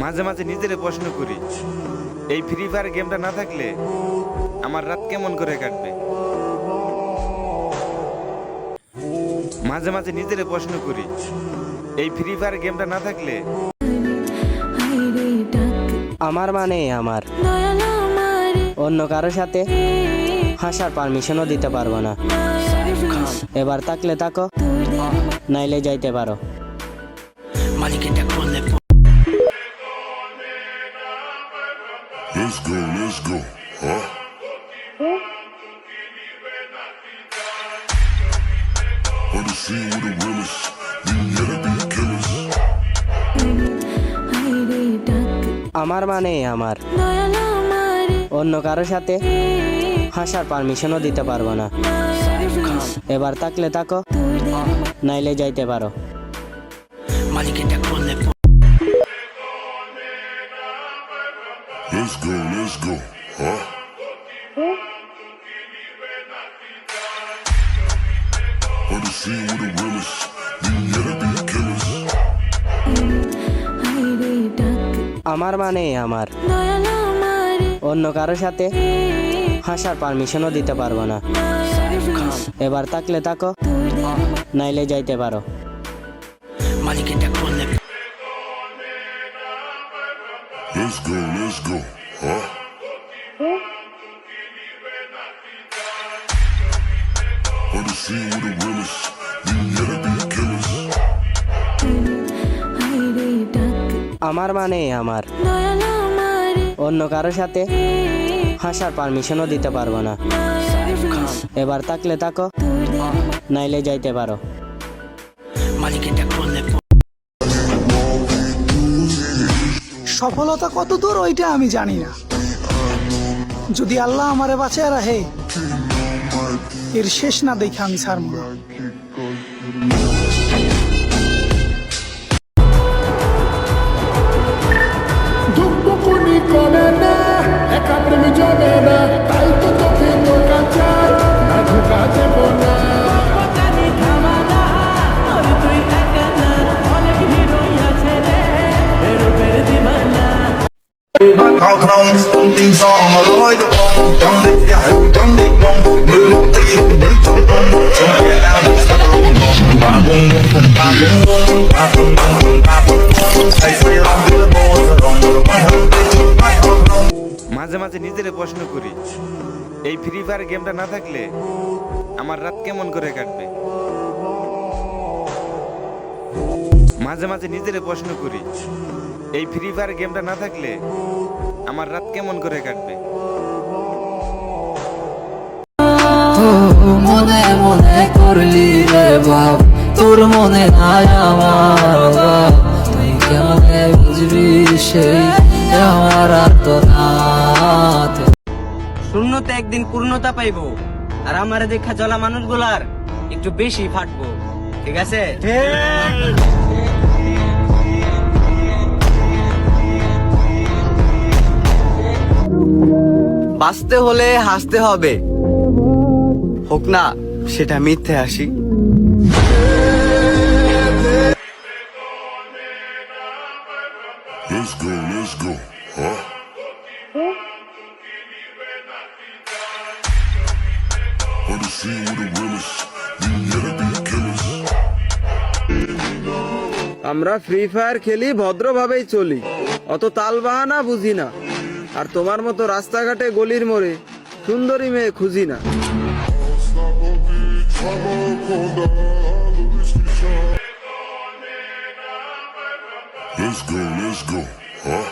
মাঝে মাঝে নিজেরে প্রশ্ন করি, এই ফ্রি ফায়ার গেমটা না থাকলে আমার রাত কেমন করে কাটবে। মাঝে মাঝে নিজেরে প্রশ্ন করি, এই ফ্রি ফায়ার গেমটা না থাকলে আমার মানে আমার অন্য কারোর সাথে হাসার পারমিশনও দিতে পারবো না। এবার তাকলে তাকো, নাইলে যাইতে পারো। Let's go, huh? On the scene with the realest, we gotta be killers. আমার মানে আমার অন্য কারোর সাথে হাসার পারমিশনও দিতে পারবো না। এবার তাকলে তাকো, নাইলে যাইতে পারো। Let's go, huh? On the scene with the realest, we gotta be killers. আমার মানে আমার অন্য কারোর সাথে হাসার পারমিশনও দিতে পারবো না। এবার তাকলে তাকো, নাইলে যাইতে পারো। Let's go, huh? On the scene with the realest, we gotta be killers. আমার মানে আমার অন্য কারোর সাথে হাসার পারমিশনও দিতে পারবো না। এবার তাকলে তাকো, নাইলে যাইতে পারো। সফলতা কত দূর ওইটা আমি জানি না, যদি আল্লাহ আমারে বাঁচায় রাখে এর শেষ না দেখে আমি ছাড়ব না। ধুকপুকুনি করে না, একা প্রেম জমে না, তাই তো তোকে ধোকা চাই, না ধোকা দেব না। How come something's wrong? I don't like the phone. Don't let you have, don't let go. Move up to you, move to the phone. Don't get out of the room. Ba boom, ba boom, ba boom, ba boom. Say say I'm the boss around the my home, my home. মাঝে মাঝে নিজেরে প্রশ্ন করি, এই free fire গেমটা না থাকলে আমার রাত কেমন করে কাটবে। মাঝে মাঝে নিজেরে প্রশ্ন করি, এই ফ্রি ফায়ার গেমটা না থাকলে আমার রাত কেমন করে কাটবে। মনে মনে করলি রে বাপ, তোর মনে নাই আমার বাপ, তুই কেমনে বুঝবি সেই আমার আত্মনাথ। শূন্যতে একদিন পূর্ণতা পাইবো, আর আমার দেখা চলা মানুষগুলার একটু বেশি ফাটবো। ঠিক আছে? বাঁচতে হলে হাসতে হবে, হোক না সেটা মিথ্যে হাসি। Let's go, huh? On the scene with the realest, we gotta be killers. আমরা ফ্রি ফায়ার খেলি, ভদ্রভাবেই চলি, অত তাল বাহানা বুঝি না। আর তোমার মতো রাস্তাঘাটে গলির মোড়ে সুন্দরী মেয়ে খুঁজি না। Let's go, huh?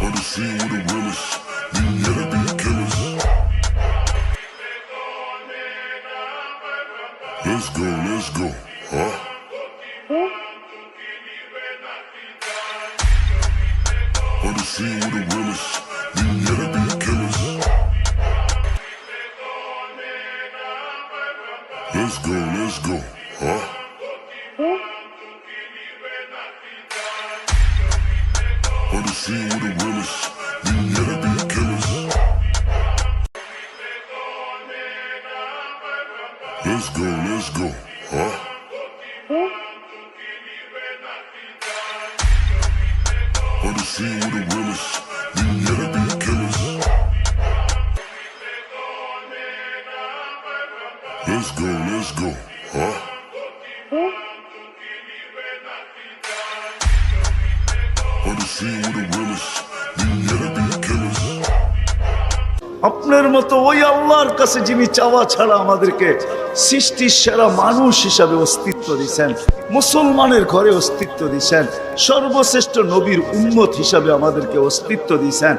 On the scene with the realest, we gotta be killers. Let's go, huh? On the scene with the realest, we gotta be killers. Let's go, huh? On the scene with the realest, we gotta be killers. Let's go, huh? scene with the realest. You gotta be killers. Let's go, huh? On the scene with the realest. You gotta be killers. আপনার মতো ওই আল্লাহর কাছে যিনি চাওয়া ছাড়া আমাদেরকে সৃষ্টির সেরা মানুষ হিসাবে অস্তিত্ব দিয়েছেন, মুসলমানের ঘরে অস্তিত্ব দিয়েছেন, সর্বশ্রেষ্ঠ নবীর উম্মত হিসাবে আমাদেরকে অস্তিত্ব দিয়েছেন,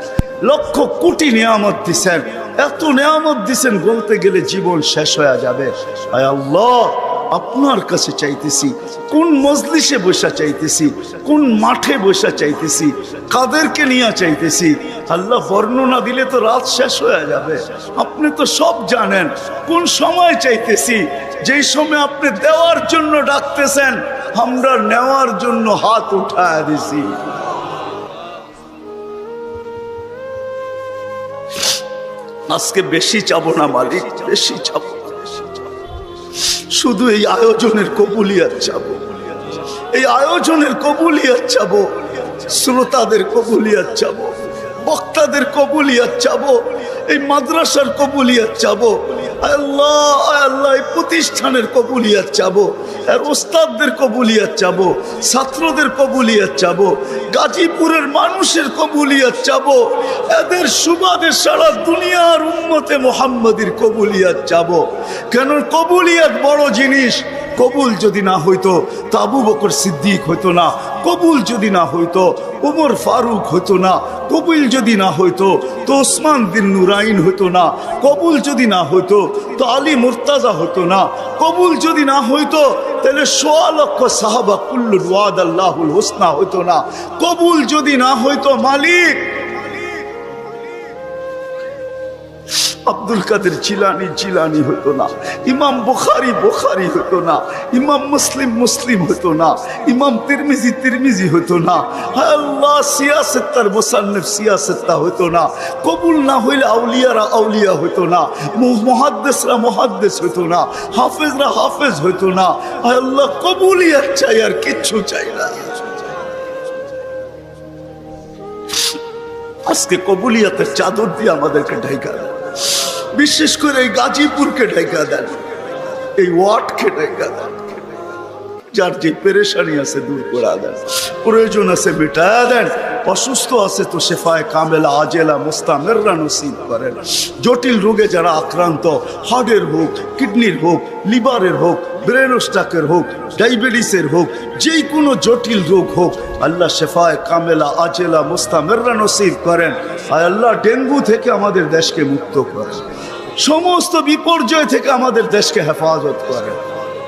লক্ষ কোটি নিয়ামত দিয়েছেন, এত নিয়ামত দিয়েছেন বলতে গেলে জীবন শেষ হয়ে যাবে। আয় আল্লাহ, আপনার কাছে চাইতেছি, কোন মজলিসে বসা চাইতেছি, কোন মাঠে বসা চাইতেছি, কাদেরকে নিয়ে চাইতেছি। আল্লাহ বর্ণনা দিলে তো রাত শেষ হয়ে যাবে। আপনি তো সব জানেন কোন সময় চাইতেছি, যেই সময় আপনি দেওয়ার জন্য ডাকতেছেন, আমরা নেওয়ার জন্য হাত উঠায় দিছি। আজকে বেশি চাবো না মালিক, বেশি চাবো না। শুধু এই আয়োজনের কবুলিয়াত চাবো, এই আয়োজনের কবুলিয়াত চাবো, শ্রোতাদের কবুলিয়াত চাবো, বক্তাদের কবুলিয়াত চাবো, এই মাদ্রাসার কবুলিয়াত চাবো। আল্লাহ আল্লাহ, এই প্রতিষ্ঠানের কবুলিয়াত চাবো, আর ওস্তাদদের কবুলিয়াত চাবো, ছাত্রদের কবুলিয়াত চাবো, গাজীপুরের মানুষের কবুলিয়াত চাবো, এদের সুবাদে সারা দুনিয়ার উম্মতে মুহাম্মাদির কবুলিয়াত চাবো। কেন কবুলিয়াত বড় জিনিস। কবুল যদি না হইতো তো আবু বকর সিদ্দিক হইতো না, কবুল যদি না হইতো উমর ফারুক হইতো না, কবুল যদি না হইতো তো ওসমান বিন নুরাইন হইতো না, কবুল যদি না হইতো তো আলী মুর্তাজা হইতো না, কবুল যদি না হইতো তাহলে ১৬ লক্ষ সাহাবা কুল্লুল ওয়াদ আল্লাহুল হোসনা হইতো না, কবুল যদি না হইতো মালিক আব্দুল কাদের জিলানি হতো না, ইমাম বুখারী হতো না, ইমাম মুসলিম হতো না, ইমাম তিরমিজি হতো না। হায় আল্লাহ, সিয়াসেত্তার মুসান্নিফ সিয়াসেত্তা হতো না। কবুল না হইলে আউলিয়ারা আউলিয়া হতো না, মুহাদ্দিসরা মুহাদ্দিস হতো না, হাফেজরা হাফেজ হতো না। হায় আল্লাহ, কবুলিয়াত চাই, আর কিচ্ছু চাই না। আজকে কবুলিয়াতের চাদর দিয়ে আমাদেরকে ঢাকা দেন, বিশেষ করে এই গাজীপুরকে ঢাকা দেন, এই ওয়ার্ডকে ঢাকা দেন। যার যে পেরেশানি আছে দূর করে দেন, প্রয়োজন আছে মিটায়া দেন, অসুস্থ আছে তো শেফায়ে কামেলা আজেলা মুস্তামেররা নসিব করেন। জটিল রোগে যারা আক্রান্ত, হার্টের হোক, কিডনির হোক, লিভারের হোক, ব্রেন স্ট্রোকের হোক, ডায়াবেটিসের হোক, যে কোনো জটিল রোগ হোক, আল্লাহ শেফায়ে কামেলা আজেলা মুস্তামেররা নসিব করেন। আর আল্লাহ ডেঙ্গু থেকে আমাদের দেশকে মুক্ত করেন, সমস্ত বিপর্যয় থেকে আমাদের দেশকে হেফাজত করেন।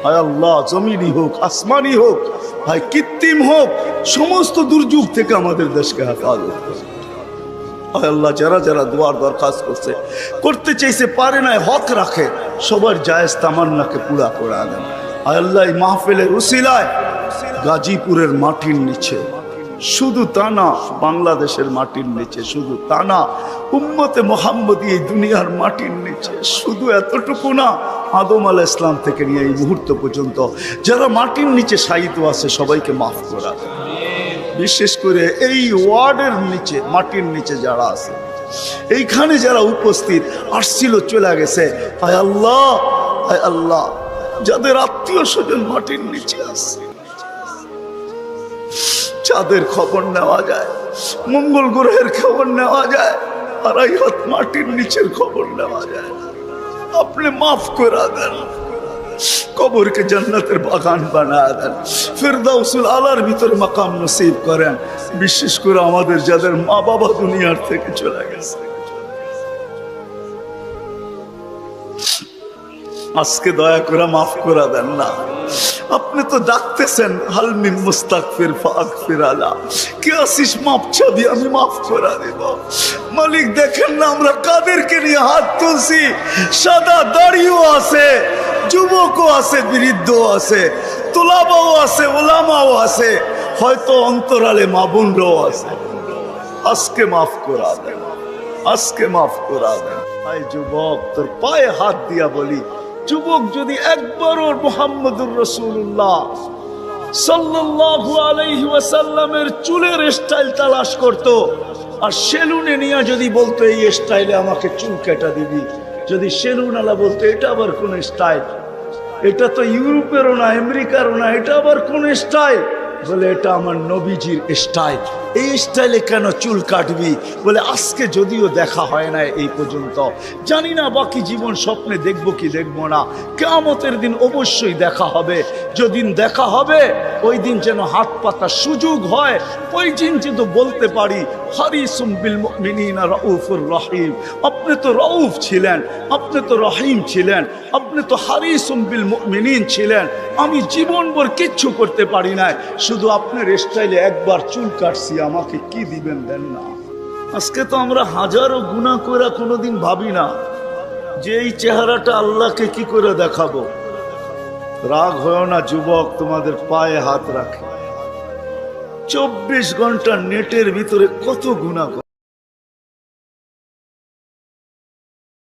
হায় আল্লাহ, জমিনি হোক, আসমানি হোক, হায় কৃত্রিম হোক, সমস্ত দুর্যোগ থেকে আমাদের দেশকে হেফাজত করেন। হায় আল্লাহ, যারা যারা দোয়ার দরখাস্ত করতে চাইছে পারে না, হক রাখে, সবার জায়েজ তামান্নাকে পুরা করে দেন। হায় আল্লাহ, এই মাহফিলের উসিলায় গাজীপুরের মাটির নিচে, শুধু তা না বাংলাদেশের মাটির নিচে, শুধু তা না উম্মতে মুহাম্মদী এই দুনিয়ার মাটির নিচে, শুধু এতটুকু না, আদম আলাইহিস সালাম থেকে নিয়ে এই মুহূর্ত পর্যন্ত যারা মাটির নিচে শায়িত আছে সবাইকে মাফ করা দেন। বিশেষ করে এই ওয়ার্ডের নিচে, মাটির নিচে যারা আছে, এইখানে যারা উপস্থিত আসছিল চলে গেছে, হায় আল্লাহ, হায় আল্লাহ, যাদের আত্মীয় স্বজন মাটির নিচে আছে, চাঁদের খবর নেওয়া যায়, মঙ্গল গ্রহের খবর নেওয়া যায়, আর এই হাত মাটির নিচের খবর নেওয়া যায়, আপনি মাফ করে দেন, কবরকে জান্নাতের বাগান বানায় দেন, ফিরদাউসুল আলার ভিতরে মাকাম নসিব করেন। বিশেষ করে আমাদের যাদের মা বাবা দুনিয়ার থেকে চলে গেছে, আজকে দয়া করে মাফ করে দেন না। আপনি তো ডাকতেছেন, হালমিন মুস্তাগফির ফাগফির আলা, কে আসিস মাফ চাবি, আমি মাফ করে দেব। মালিক দেখেন না আমরা কাদেরকে নিয়ে হাত তুলছি, সাদা দাড়িও আছে, যুবকও আছে, বৃদ্ধও আছে, তোলাবাও আছে, ওলামাও আছে, হয়তো অন্তরালে মা বোনরাও আছে। আজকে মাফ করা দেন, আজকে মাফ করা দেন। আই যুবক, তোর পায়ে হাত দিয়া বলি, যুবক যদি একবারও মুহাম্মদুর রাসূলুল্লাহ সাল্লাল্লাহু আলাইহি ওয়াসাল্লামের চুলের স্টাইল তালাশ করত, আর সেলুনে নিয়ে যদি বলতো এই স্টাইলে আমাকে চুল কেটে দিবি, যদি সেলুন আলা বলতো এটা আবার কোন স্টাইল, এটা তো ইউরোপেরও না আমেরিকারও না, এটা আবার কোন স্টাইল, বলে এটা আমার নবীজির স্টাইল। এই স্টাইলে কেন চুল কাটবি? বলে আজকে যদিও দেখা হয় না এই পর্যন্ত, জানি না বাকি জীবন স্বপ্নে দেখবো কি দেখবো না, কিয়ামতের দিন অবশ্যই দেখা হবে। যেদিন দেখা হবে ওই দিন যেন হাত পাতার সুযোগ হয়, ওই দিন যেন বলতে পারি হারিসুম বিল মুমিনিনা রাউফুর রহিম। আপনি তো রাউফ ছিলেন, আপনি তো রহিম ছিলেন, আপনি তো হারিসুম বিল মুমিনিন ছিলেন। আমি জীবনভর কিচ্ছু করতে পারি না, শুধু আপনার স্টাইলে একবার চুল কাটছি, আমাকে কি দিবেন দেন না। আজকে তো আমরা হাজারো গুনাহ করে কোনোদিন ভাবি না যে এই চেহারাটা আল্লাহকে কি করে দেখাবো। রাগ হয় না যুবক, তোমাদের পায়ে হাত রাখে। 24 ঘন্টা নেটের ভিতরে কত গুনাহ।